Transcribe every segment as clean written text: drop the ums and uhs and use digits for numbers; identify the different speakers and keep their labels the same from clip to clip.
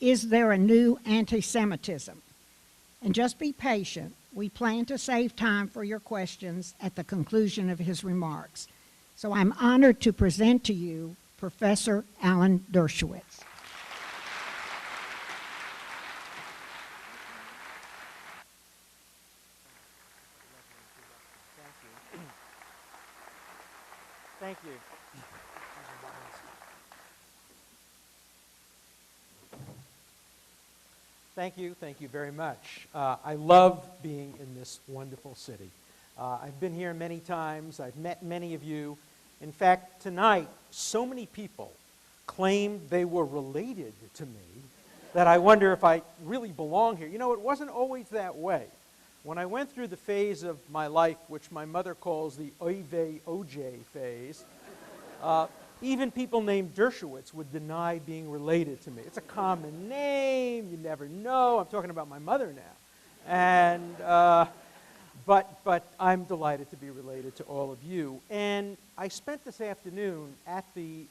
Speaker 1: Is there a new anti-Semitism? And just be patient. We plan to save time for your questions at the conclusion of his remarks. So I'm honored to present to you Professor Alan Dershowitz.
Speaker 2: Thank you. Thank you very much. I love being in this wonderful city. I've been here many times. I've met many of you. In fact, tonight, so many people claimed they were related to me that I wonder if I really belong here. You know, it wasn't always that way. When I went through the phase of my life, which my mother calls the Oy vey OJ phase, even people named Dershowitz would deny being related to me. It's a common name. You never know. I'm talking about my mother now. And, but I'm delighted to be related to all of you. And I spent this afternoon at the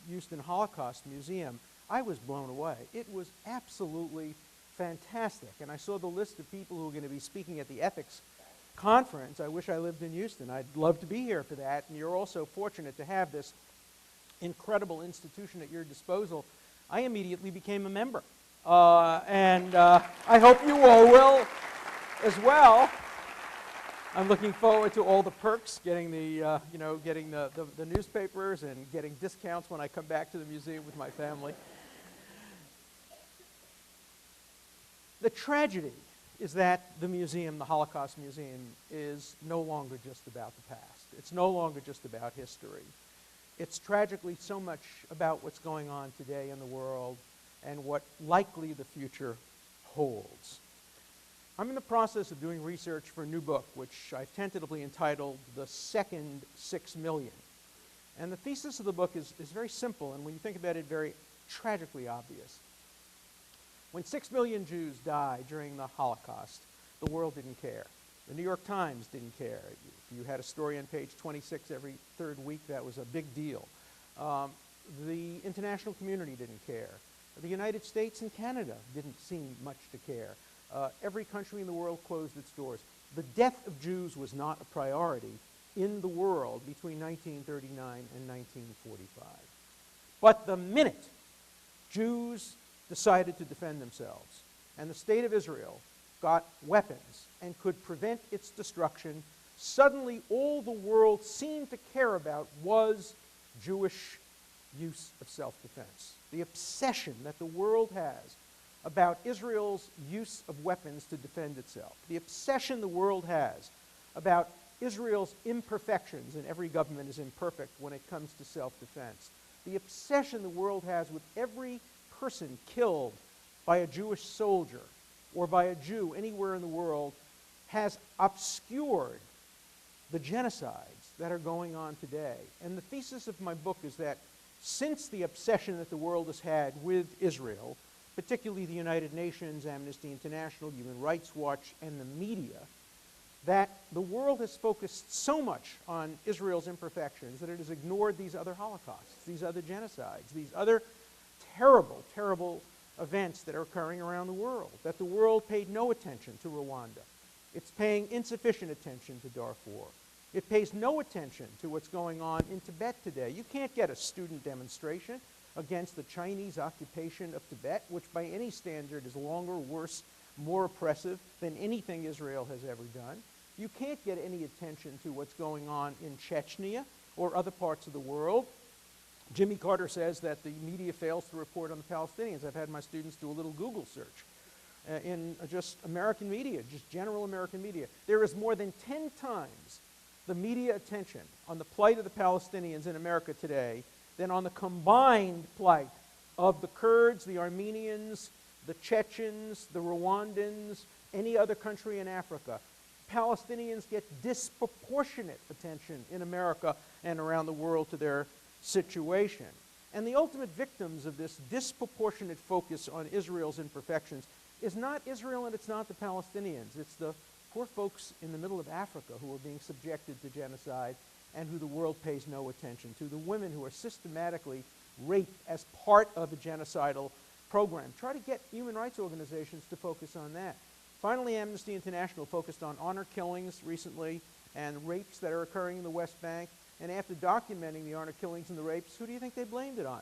Speaker 2: Houston Holocaust Museum. I was blown away. It was absolutely fantastic. And I saw the list of people who are going to be speaking at the ethics conference. I wish I lived in Houston. I'd love to be here for that. And you're also fortunate to have this incredible institution at your disposal. I immediately became a member. I hope you all will as well. I'm looking forward to all the perks, getting the, getting the newspapers and getting discounts when I come back to the museum with my family. The tragedy is that the museum, the Holocaust Museum, is no longer just about the past. It's no longer just about history. It's tragically so much about what's going on today in the world and what likely the future holds. I'm in the process of doing research for a new book, which I've tentatively entitled The Second 6 Million. And the thesis of the book is very simple, and when you think about it, very tragically obvious. When 6 million Jews died during the Holocaust, the world didn't care. The New York Times didn't care. If you had a story on page 26 every third week, that was a big deal. The international community didn't care. The United States and Canada didn't seem much to care. Every country in the world closed its doors. The death of Jews was not a priority in the world between 1939 and 1945. But the minute Jews decided to defend themselves, and the state of Israel got weapons and could prevent its destruction, suddenly all the world seemed to care about was Jewish use of self-defense. The obsession that the world has about Israel's use of weapons to defend itself, the obsession the world has about Israel's imperfections, and every government is imperfect when it comes to self-defense, the obsession the world has with every person killed by a Jewish soldier or by a Jew anywhere in the world has obscured the genocides that are going on today. And the thesis of my book is that since the obsession that the world has had with Israel, particularly the United Nations, Amnesty International, Human Rights Watch, and the media, that the world has focused so much on Israel's imperfections that it has ignored these other Holocausts, these other genocides, these other terrible, terrible events that are occurring around the world, that the world paid no attention to Rwanda. It's paying insufficient attention to Darfur. It pays no attention to what's going on in Tibet today. You can't get a student demonstration against the Chinese occupation of Tibet, which by any standard is longer, worse, more oppressive than anything Israel has ever done. You can't get any attention to what's going on in Chechnya or other parts of the world. Jimmy Carter says that the media fails to report on the Palestinians. I've had my students do a little Google search in just American media, just general American media. There is more than 10 times the media attention on the plight of the Palestinians in America today than on the combined plight of the Kurds, the Armenians, the Chechens, the Rwandans, any other country in Africa. Palestinians get disproportionate attention in America and around the world to their situation. And the ultimate victims of this disproportionate focus on Israel's imperfections is not Israel and it's not the Palestinians. It's the poor folks in the middle of Africa who are being subjected to genocide and who the world pays no attention to, the women who are systematically raped as part of a genocidal program. Try to get human rights organizations to focus on that. Finally, Amnesty International focused on honor killings recently and rapes that are occurring in the West Bank. And after documenting the honor killings and the rapes, who do you think they blamed it on?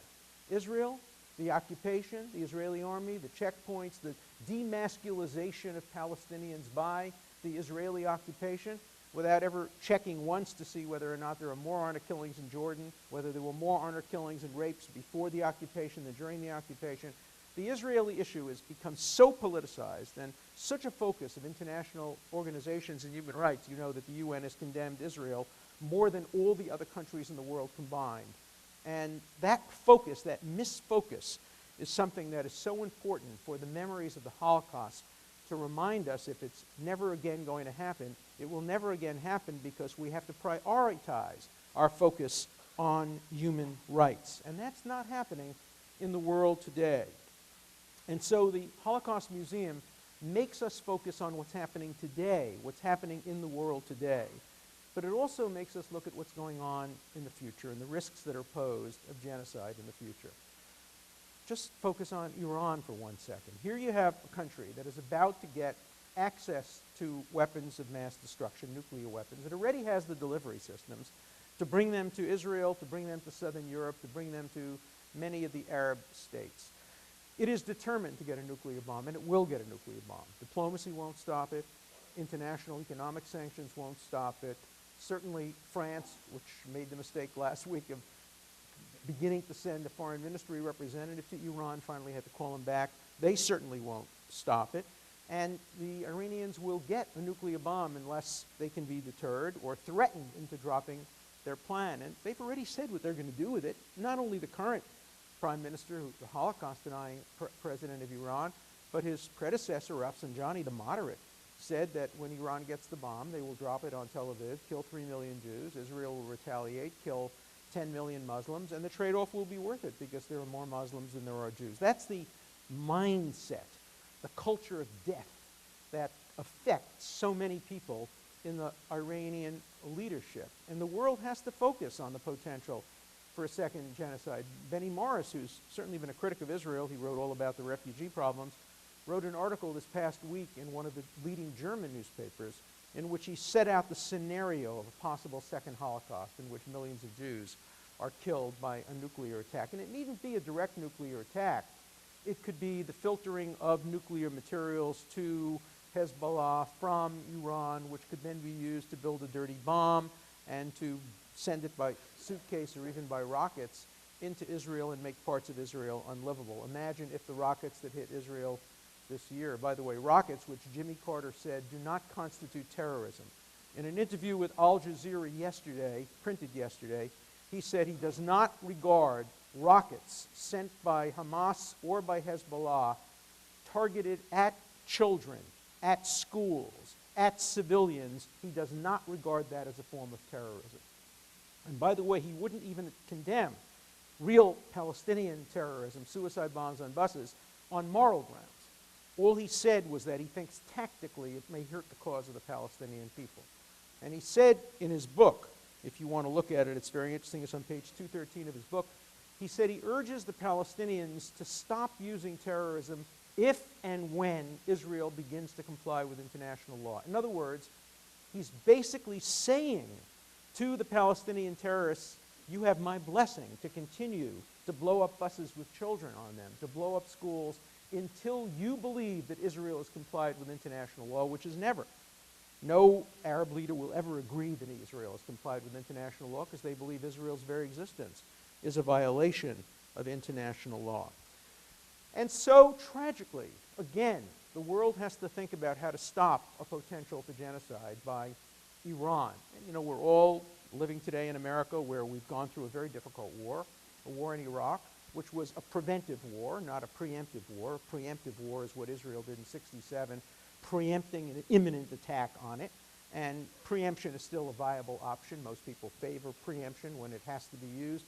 Speaker 2: Israel, the occupation, the Israeli army, the checkpoints, the demasculization of Palestinians by the Israeli occupation, without ever checking once to see whether or not there are more honor killings in Jordan, whether there were more honor killings and rapes before the occupation than during the occupation. The Israeli issue has become so politicized and such a focus of international organizations and human rights. You know that the UN has condemned Israel more than all the other countries in the world combined. And that focus, that misfocus, is something that is so important for the memories of the Holocaust to remind us if it's never again going to happen, it will never again happen because we have to prioritize our focus on human rights. And that's not happening in the world today. And so the Holocaust Museum makes us focus on what's happening today, what's happening in the world today. But it also makes us look at what's going on in the future and the risks that are posed of genocide in the future. Just focus on Iran for 1 second. Here you have a country that is about to get access to weapons of mass destruction, nuclear weapons. It already has the delivery systems to bring them to Israel, to bring them to southern Europe, to bring them to many of the Arab states. It is determined to get a nuclear bomb, and it will get a nuclear bomb. Diplomacy won't stop it. International economic sanctions won't stop it. Certainly France, which made the mistake last week of beginning to send a foreign ministry representative to Iran, finally had to call him back. They certainly won't stop it. And the Iranians will get a nuclear bomb unless they can be deterred or threatened into dropping their plan. And they've already said what they're going to do with it. Not only the current prime minister, who's the Holocaust-denying president of Iran, but his predecessor, Rafsanjani, the moderate, said that when Iran gets the bomb, they will drop it on Tel Aviv, kill 3 million Jews, Israel will retaliate, kill 10 million Muslims, and the trade-off will be worth it because there are more Muslims than there are Jews. That's the mindset, the culture of death that affects so many people in the Iranian leadership. And the world has to focus on the potential for a second genocide. Benny Morris, who's certainly been a critic of Israel, he wrote all about the refugee problems, wrote an article this past week in one of the leading German newspapers in which he set out the scenario of a possible second Holocaust in which millions of Jews are killed by a nuclear attack. And it needn't be a direct nuclear attack. It could be the filtering of nuclear materials to Hezbollah from Iran, which could then be used to build a dirty bomb and to send it by suitcase or even by rockets into Israel and make parts of Israel unlivable. Imagine if the rockets that hit Israel this year, by the way, rockets which Jimmy Carter said do not constitute terrorism. In an interview with Al Jazeera yesterday, printed yesterday, he said he does not regard rockets sent by Hamas or by Hezbollah targeted at children, at schools, at civilians. He does not regard that as a form of terrorism. And by the way, he wouldn't even condemn real Palestinian terrorism, suicide bombs on buses, on moral grounds. All he said was that he thinks tactically it may hurt the cause of the Palestinian people. And he said in his book, if you want to look at it, it's very interesting, it's on page 213 of his book, he said he urges the Palestinians to stop using terrorism if and when Israel begins to comply with international law. In other words, he's basically saying to the Palestinian terrorists, you have my blessing to continue to blow up buses with children on them, to blow up schools, until you believe that Israel has complied with international law, which is never. No Arab leader will ever agree that Israel has complied with international law because they believe Israel's very existence is a violation of international law. And so, tragically, again, the world has to think about how to stop a potential for genocide by Iran. And, you know, we're all living today in America where we've gone through a very difficult war, a war in Iraq, which was a preventive war, not a preemptive war. A preemptive war is what Israel did in '67, preempting an imminent attack on it. And preemption is still a viable option. Most people favor preemption when it has to be used.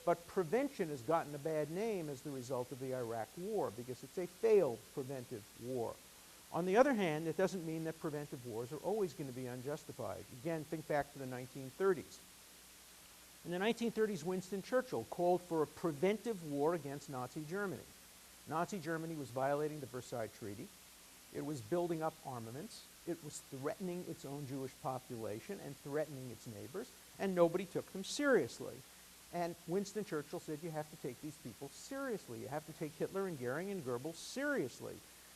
Speaker 2: But prevention has gotten a bad name as the result of the Iraq war because it's a failed preventive war. On the other hand, it doesn't mean that preventive wars are always going to be unjustified. Again, think back to the 1930s. In the 1930s, Winston Churchill called for a preventive war against Nazi Germany. Nazi Germany was violating the Versailles Treaty. It was building up armaments. It was threatening its own Jewish population and threatening its neighbors, and nobody took them seriously. And Winston Churchill said, you have to take these people seriously. You have to take Hitler and Goering and Goebbels seriously.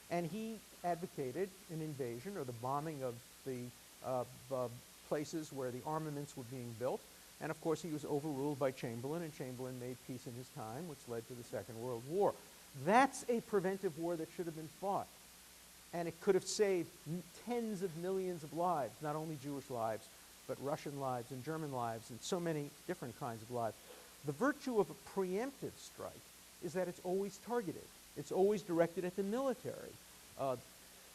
Speaker 2: And he advocated an invasion or the bombing of the places where the armaments were being built. And of course, he was overruled by Chamberlain, and Chamberlain made peace in his time, which led to the Second World War. That's a preventive war that should have been fought. And it could have saved tens of millions of lives, not only Jewish lives, but Russian lives and German lives and so many different kinds of lives. The virtue of a preemptive strike is that it's always targeted. It's always directed at the military,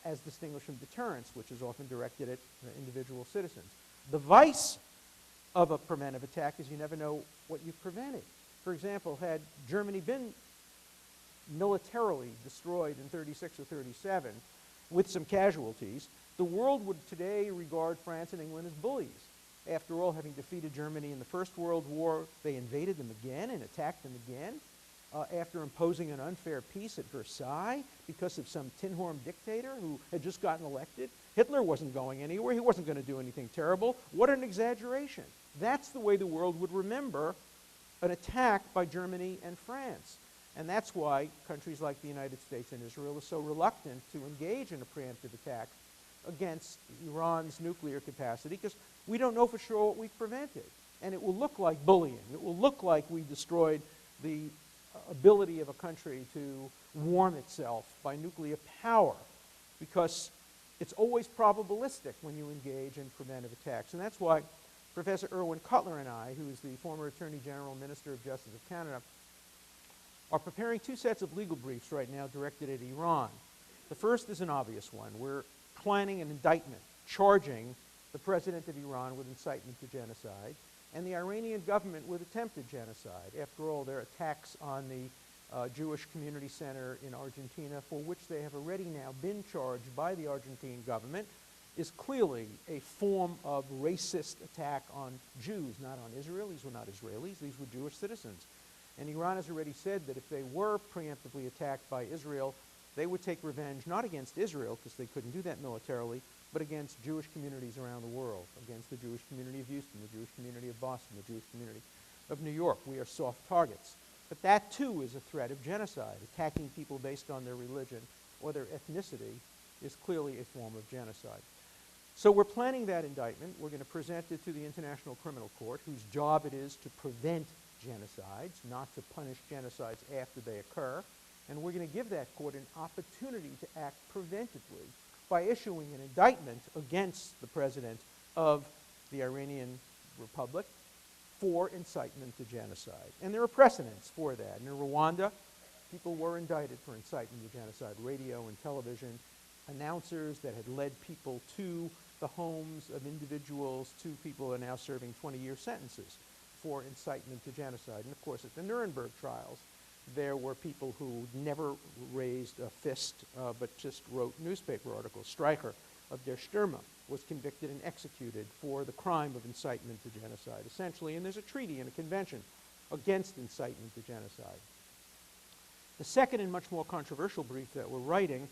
Speaker 2: as distinguished from deterrence, which is often directed at individual citizens. The vice of a preventive attack is you never know what you've prevented. For example, had Germany been militarily destroyed in 36 or 37 with some casualties, the world would today regard France and England as bullies. After all, having defeated Germany in the First World War, they invaded them again and attacked them again. After imposing an unfair peace at Versailles because of some tin-horn dictator who had just gotten elected. Hitler wasn't going anywhere. He wasn't going to do anything terrible. What an exaggeration. That's the way the world would remember an attack by Germany and France. And that's why countries like the United States and Israel are so reluctant to engage in a preemptive attack against Iran's nuclear capacity, because we don't know for sure what we've prevented. And it will look like bullying. It will look like we destroyed the ability of a country to warm itself by nuclear power, because it's always probabilistic when you engage in preventive attacks. And that's why Professor Irwin Cutler and I, who is the former Attorney General and Minister of Justice of Canada, are preparing two sets of legal briefs right now directed at Iran. The first is an obvious one. We're planning an indictment charging the president of Iran with incitement to genocide and the Iranian government with attempted genocide. After all, their attacks on the Jewish Community Center in Argentina, for which they have already now been charged by the Argentine government, is clearly a form of racist attack on Jews, not on Israel. These were not Israelis, these were Jewish citizens. And Iran has already said that if they were preemptively attacked by Israel, they would take revenge not against Israel, because they couldn't do that militarily, but against Jewish communities around the world, against the Jewish community of Houston, the Jewish community of Boston, the Jewish community of New York. We are soft targets. But that too is a threat of genocide. Attacking people based on their religion or their ethnicity is clearly a form of genocide. So we're planning that indictment. We're going to present it to the International Criminal Court, whose job it is to prevent genocides, not to punish genocides after they occur. And we're going to give that court an opportunity to act preventively by issuing an indictment against the president of the Iranian Republic for incitement to genocide. And there are precedents for that. In Rwanda, people were indicted for incitement to genocide. Radio and television announcers that had led people to the homes of individuals. 2 people are now serving 20-year sentences for incitement to genocide. And of course, at the Nuremberg trials, there were people who never raised a fist, but just wrote newspaper articles. Streicher of Der Stürmer was convicted and executed for the crime of incitement to genocide, essentially. And there's a treaty and a convention against incitement to genocide. The second and much more controversial brief that we're writing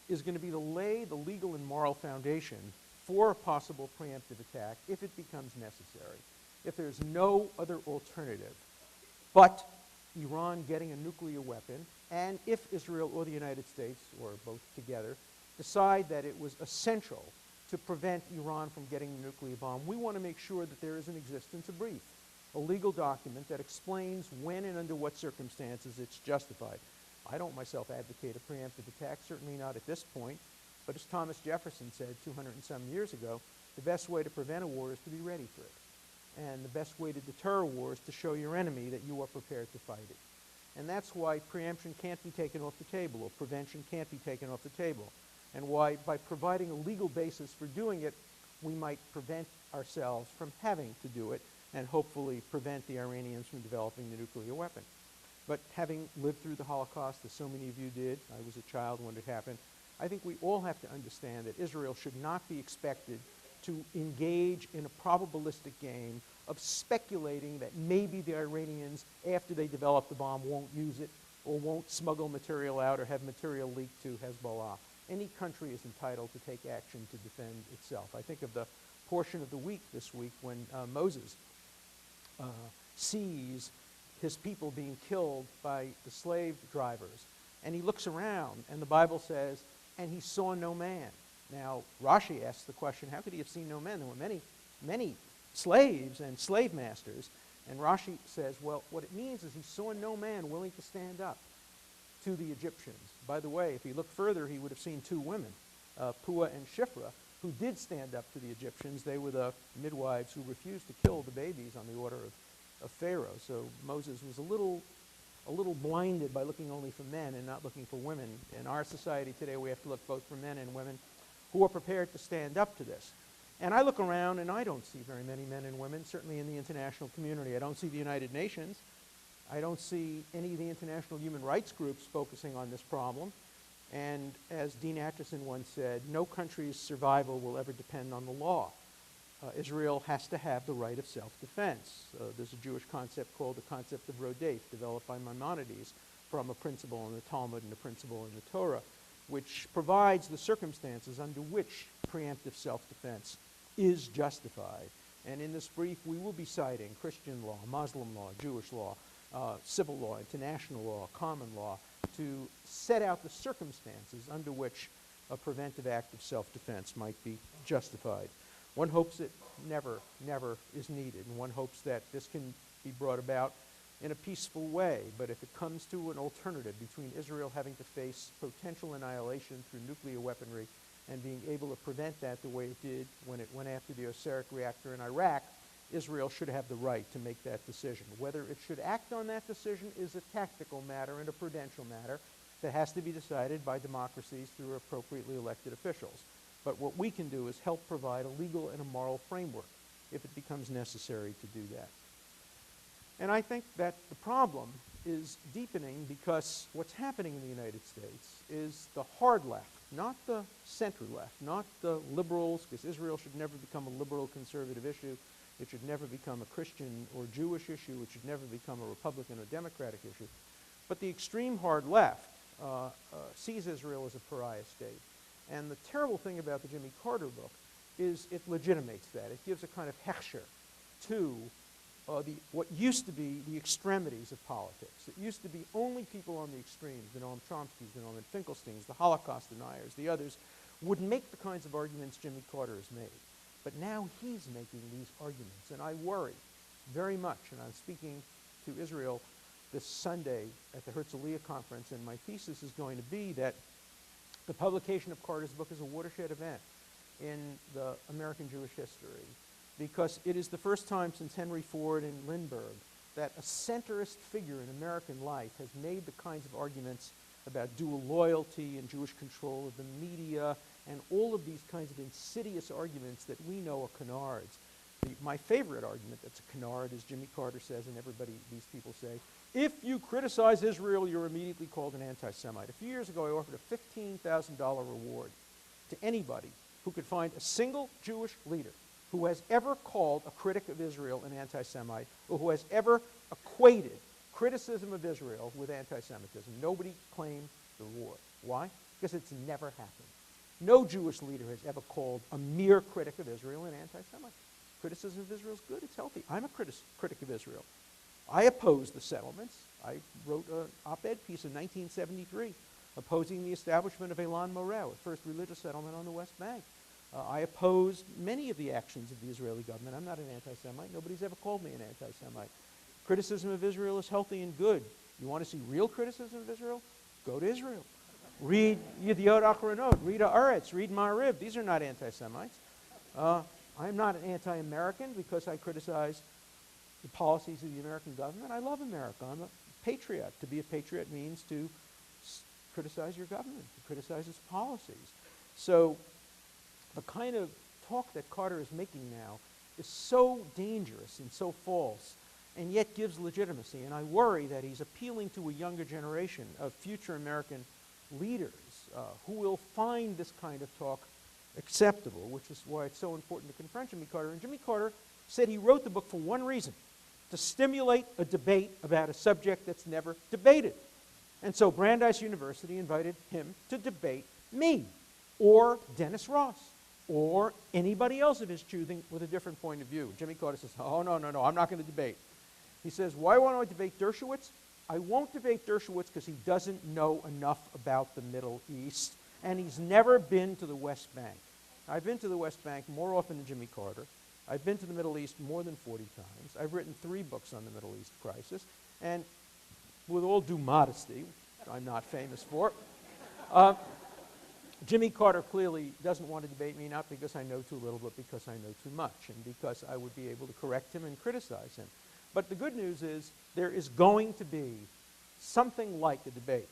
Speaker 2: is going to be to lay the legal and moral foundation for a possible preemptive attack if it becomes necessary, if there's no other alternative but Iran getting a nuclear weapon, and if Israel or the United States, or both together, decide that it was essential to prevent Iran from getting a nuclear bomb, we want to make sure that there is in existence a brief, a legal document that explains when and under what circumstances it's justified. I don't myself advocate a preemptive attack, certainly not at this point, but as Thomas Jefferson said 200 and some years ago, the best way to prevent a war is to be ready for it. And the best way to deter a war is to show your enemy that you are prepared to fight it. And that's why preemption can't be taken off the table, or prevention can't be taken off the table. And why, by providing a legal basis for doing it, we might prevent ourselves from having to do it, and hopefully prevent the Iranians from developing the nuclear weapon. But having lived through the Holocaust, as so many of you did, I was a child when it happened, I think we all have to understand that Israel should not be expected to engage in a probabilistic game of speculating that maybe the Iranians, after they develop the bomb, won't use it, or won't smuggle material out or have material leaked to Hezbollah. Any country is entitled to take action to defend itself. I think of the portion of the week this week when Moses sees his people being killed by the slave drivers. And he looks around, and the Bible says, and he saw no man. Now, Rashi asks the question, how could he have seen no man? There were many, many slaves and slave masters. And Rashi says, well, what it means is he saw no man willing to stand up to the Egyptians. By the way, if he looked further, he would have seen two women, Puah and Shiphrah, who did stand up to the Egyptians. They were the midwives who refused to kill the babies on the order of Pharaoh. So Moses was a little blinded by looking only for men and not looking for women. In our society today, we have to look both for men and women who are prepared to stand up to this. And I look around and I don't see very many men and women, certainly in the international community. I don't see the United Nations. I don't see any of the international human rights groups focusing on this problem. And as Dean Acheson once said, no country's survival will ever depend on the law. Israel has to have the right of self-defense. There's a Jewish concept called the concept of rodef, developed by Maimonides from a principle in the Talmud and a principle in the Torah, which provides the circumstances under which preemptive self-defense is justified. And in this brief, we will be citing Christian law, Muslim law, Jewish law, civil law, international law, common law, to set out the circumstances under which a preventive act of self-defense might be justified. One hopes it never is needed, and one hopes that this can be brought about in a peaceful way. But if it comes to an alternative between Israel having to face potential annihilation through nuclear weaponry and being able to prevent that the way it did when it went after the Osiris reactor in Iraq, Israel should have the right to make that decision. Whether it should act on that decision is a tactical matter and a prudential matter that has to be decided by democracies through appropriately elected officials. But what we can do is help provide a legal and a moral framework if it becomes necessary to do that. And I think that the problem is deepening because what's happening in the United States is the hard left, not the center left, not the liberals, because Israel should never become a liberal conservative issue. It should never become a Christian or Jewish issue. It should never become a Republican or Democratic issue. But the extreme hard left sees Israel as a pariah state. And the terrible thing about the Jimmy Carter book is it legitimates that. It gives a kind of hechsher to what used to be the extremities of politics. It used to be only people on the extremes, the Noam Chomskys, the Norman Finkelsteins, the Holocaust deniers, the others, would make the kinds of arguments Jimmy Carter has made. But now he's making these arguments, and I worry very much, and I'm speaking to Israel this Sunday at the Herzliya conference, and my thesis is going to be that the publication of Carter's book is a watershed event in the American Jewish history, because it is the first time since Henry Ford and Lindbergh that a centrist figure in American life has made the kinds of arguments about dual loyalty and Jewish control of the media and all of these kinds of insidious arguments that we know are canards. My favorite argument that's a canard is Jimmy Carter says, and these people say, if you criticize Israel, you're immediately called an anti-Semite. A few years ago, I offered a $15,000 reward to anybody who could find a single Jewish leader who has ever called a critic of Israel an anti-Semite, or who has ever equated criticism of Israel with anti-Semitism. Nobody claimed the reward. Why? Because it's never happened. No Jewish leader has ever called a mere critic of Israel an anti-Semite. Criticism of Israel is good, it's healthy. I'm a critic of Israel. I oppose the settlements. I wrote an op-ed piece in 1973 opposing the establishment of Elan Moreh, a first religious settlement on the West Bank. I opposed many of the actions of the Israeli government. I'm not an anti-Semite. Nobody's ever called me an anti-Semite. Criticism of Israel is healthy and good. You want to see real criticism of Israel? Go to Israel. Read Yediot Achronot, read Haaretz, read Ma'ariv. These are not anti-Semites. I'm not an anti-American because I criticize the policies of the American government. I love America. I'm a patriot. To be a patriot means to criticize your government, to criticize its policies. So the kind of talk that Carter is making now is so dangerous and so false, and yet gives legitimacy. And I worry that he's appealing to a younger generation of future American leaders who will find this kind of talk acceptable, which is why it's so important to confront Jimmy Carter. And Jimmy Carter said he wrote the book for one reason: to stimulate a debate about a subject that's never debated. And so Brandeis University invited him to debate me, or Dennis Ross, or anybody else of his choosing with a different point of view. Jimmy Carter says, oh, no, no, no, I'm not going to debate. He says, why won't I debate Dershowitz? I won't debate Dershowitz because he doesn't know enough about the Middle East, and he's never been to the West Bank. I've been to the West Bank more often than Jimmy Carter. I've been to the Middle East more than 40 times. I've written 3 books on the Middle East crisis, and with all due modesty, which I'm not famous for, Jimmy Carter clearly doesn't want to debate me, not because I know too little, but because I know too much, and because I would be able to correct him and criticize him. But the good news is there is going to be something like a debate.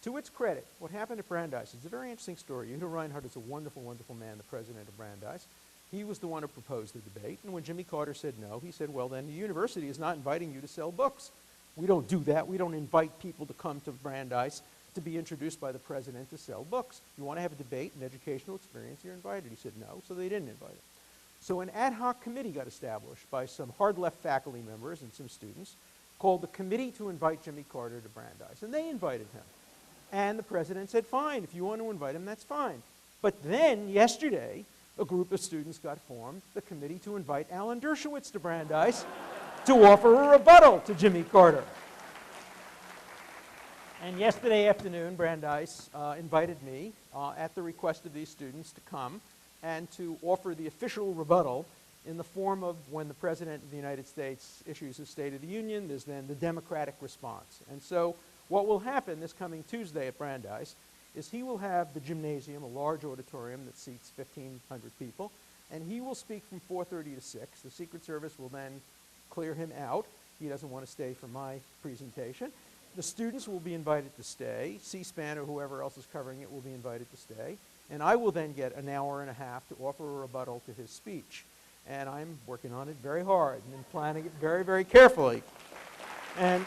Speaker 2: To its credit, what happened at Brandeis is a very interesting story. Udo Reinhardt is a wonderful, wonderful man, the president of Brandeis. He was the one who proposed the debate, and when Jimmy Carter said no, he said, well, then the university is not inviting you to sell books. We don't do that. We don't invite people to come to Brandeis to be introduced by the president to sell books. You want to have a debate, an educational experience, you're invited. He said no, so they didn't invite him. So an ad hoc committee got established by some hard-left faculty members and some students called the Committee to Invite Jimmy Carter to Brandeis, and they invited him. And the president said, fine, if you want to invite him, that's fine. But then, yesterday, a group of students got formed, the Committee to Invite Alan Dershowitz to Brandeis to offer a rebuttal to Jimmy Carter. And yesterday afternoon, Brandeis invited me, at the request of these students, to come and to offer the official rebuttal in the form of when the President of the United States issues his State of the Union, there's then the Democratic response. And so what will happen this coming Tuesday at Brandeis is he will have the gymnasium, a large auditorium that seats 1,500 people, and he will speak from 4:30 to 6. The Secret Service will then clear him out. He doesn't want to stay for my presentation. The students will be invited to stay. C-SPAN or whoever else is covering it will be invited to stay. And I will then get an hour and a half to offer a rebuttal to his speech. And I'm working on it very hard and planning it very, very carefully. And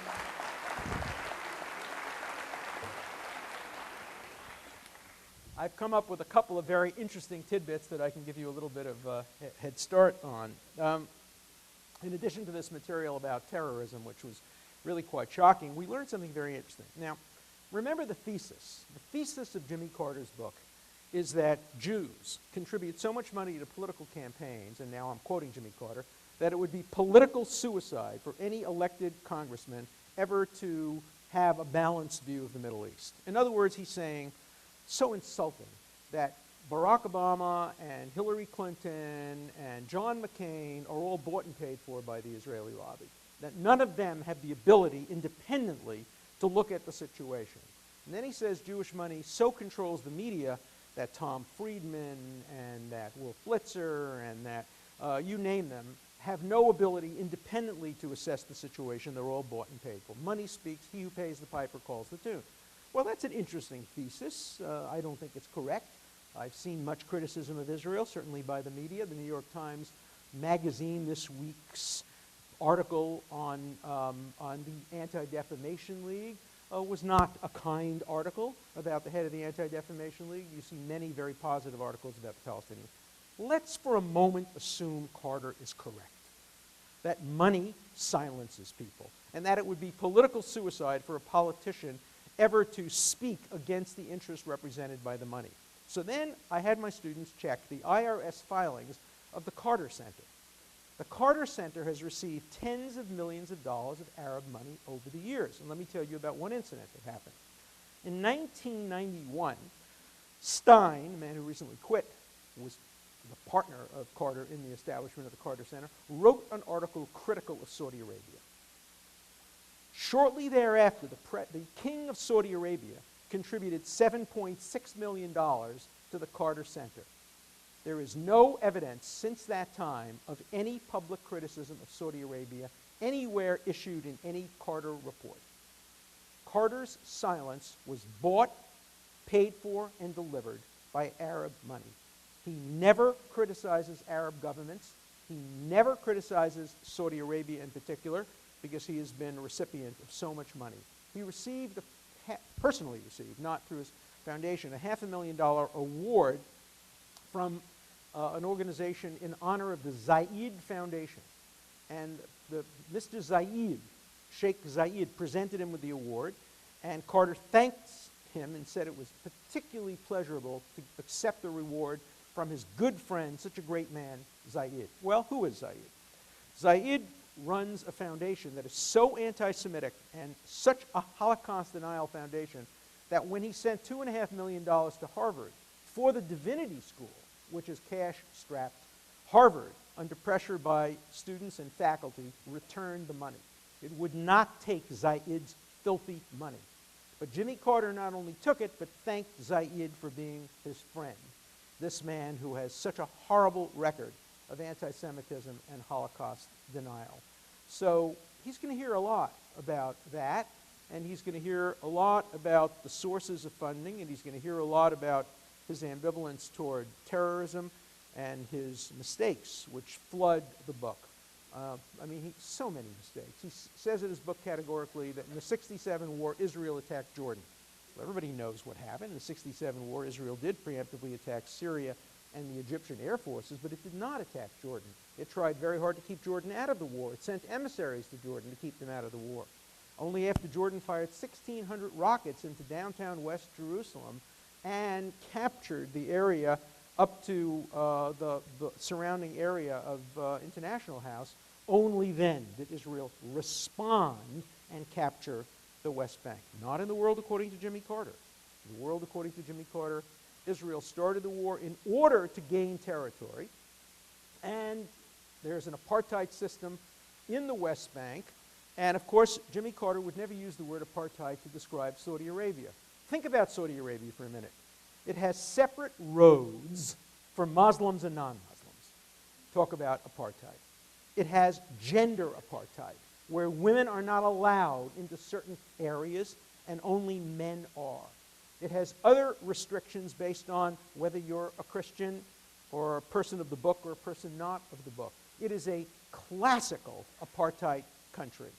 Speaker 2: I've come up with a couple of very interesting tidbits that I can give you a little bit of a head start on. In addition to this material about terrorism, which was really quite shocking, we learned something very interesting. Now, remember the thesis. The thesis of Jimmy Carter's book is that Jews contribute so much money to political campaigns, and now I'm quoting Jimmy Carter, that it would be political suicide for any elected congressman ever to have a balanced view of the Middle East. In other words, he's saying, so insulting that Barack Obama and Hillary Clinton and John McCain are all bought and paid for by the Israeli lobby, that none of them have the ability independently to look at the situation. And then he says Jewish money so controls the media that Tom Friedman and that Wolf Blitzer and that you name them have no ability independently to assess the situation. They're all bought and paid for. Money speaks. He who pays the piper calls the tune. Well, that's an interesting thesis. I don't think it's correct. I've seen much criticism of Israel, certainly by the media. The New York Times Magazine this week's article on the Anti-Defamation League was not a kind article about the head of the Anti-Defamation League. You see many very positive articles about the Palestinians. Let's for a moment assume Carter is correct, that money silences people, and that it would be political suicide for a politician ever to speak against the interests represented by the money. So then I had my students check the IRS filings of the Carter Center. The Carter Center has received tens of millions of dollars of Arab money over the years. And let me tell you about one incident that happened. In 1991, Stein, the man who recently quit, was the partner of Carter in the establishment of the Carter Center, wrote an article critical of Saudi Arabia. Shortly thereafter, the king of Saudi Arabia contributed $7.6 million to the Carter Center. There is no evidence since that time of any public criticism of Saudi Arabia anywhere issued in any Carter report. Carter's silence was bought, paid for, and delivered by Arab money. He never criticizes Arab governments. He never criticizes Saudi Arabia in particular because he has been a recipient of so much money. He received, personally received, not through his foundation, a $500,000 award from an organization in honor of the Zayed Foundation. And Mr. Zayed, Sheikh Zayed, presented him with the award, And Carter thanked him and said it was particularly pleasurable to accept the reward from his good friend, such a great man, Zaid. Well, who is Zaid? Zaid runs a foundation that is so anti-Semitic and such a Holocaust denial foundation that when he sent $2.5 million to Harvard for the divinity school, which is cash-strapped, Harvard, under pressure by students and faculty, returned the money. It would not take Zaid's filthy money. But Jimmy Carter not only took it, but thanked Zaid for being his friend, this man who has such a horrible record of anti-Semitism and Holocaust denial. So he's going to hear a lot about that, and he's going to hear a lot about the sources of funding, and he's going to hear a lot about his ambivalence toward terrorism and his mistakes, which flood the book. So many mistakes. He says in his book categorically that in the '67 war, Israel attacked Jordan. Well, everybody knows what happened. In the '67 war, Israel did preemptively attack Syria and the Egyptian air forces, but it did not attack Jordan. It tried very hard to keep Jordan out of the war. It sent emissaries to Jordan to keep them out of the war. Only after Jordan fired 1,600 rockets into downtown West Jerusalem and captured the area up to the surrounding area of International House, only then did Israel respond and capture the West Bank. Not in the world according to Jimmy Carter. In the world according to Jimmy Carter, Israel started the war in order to gain territory, and there's an apartheid system in the West Bank, and of course Jimmy Carter would never use the word apartheid to describe Saudi Arabia. Think about Saudi Arabia for a minute. It has separate roads for Muslims and non-Muslims. Talk about apartheid. It has gender apartheid, where women are not allowed into certain areas and only men are. It has other restrictions based on whether you're a Christian or a person of the book or a person not of the book. It is a classical apartheid country.